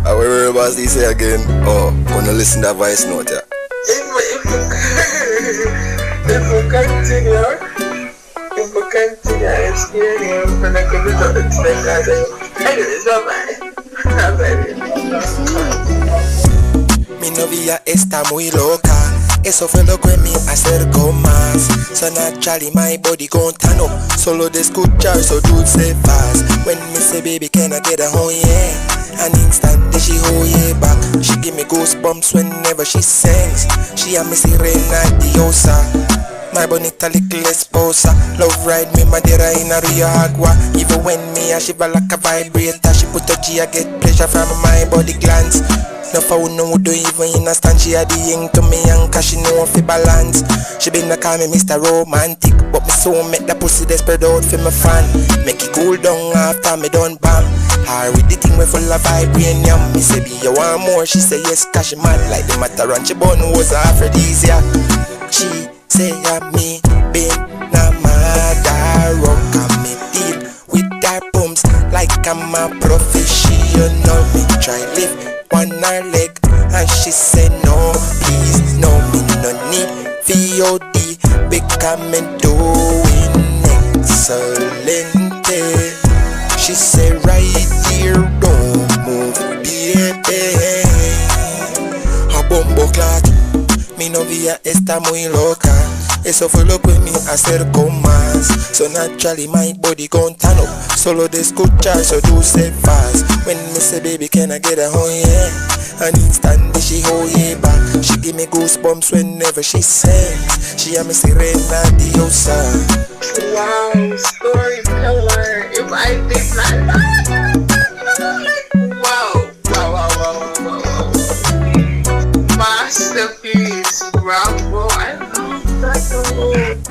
I will remember as they say again. Oh, wanna listen to that voice note, yeah. If we continue, I'm scared I'm gonna go to the next Mi novia está muy loca. Eso fue lo que me acercó más. So naturally my body gon' turn up. Solo de escuchar so dulce fast. When me say baby can I get a oh yeah, an instant she hold yeah back. She give me goosebumps whenever she sings. She a me Siren diosa, my bonita little esposa. Love ride me Madeira in a Rio Agua. Even when me a shiver like a vibrator. She put a G, I get pleasure from my body glands. No for no do even understand. She had the young to me and cause she know fi balance. She been a call me Mr. Romantic, but me so make the pussy desperate out for my fan. Make it cool down after me done bam. Her with the thing we full of vibranium. Me say be you want more, she say yes cause she mad like the matter and she bun was aphrodisiac. She say me been na mother rock and me deal with her pumps like I'm a professional. Me try lift on her leg and she said no please, no me no need VOD because me doing excellent. She said right here don't move baby. A bombo clock. Mi novia está muy loca. Eso fue lo que me acercó más. So naturally my body gon' turn up. Solo de escuchar so dulce fast. When me say baby can I get a oh yeah, an instant she hold yeah back. She give me goosebumps whenever she sings. She a me Sirena diosa. Wow, storyteller. If I think wow. Masterpiece, bravo. I love that.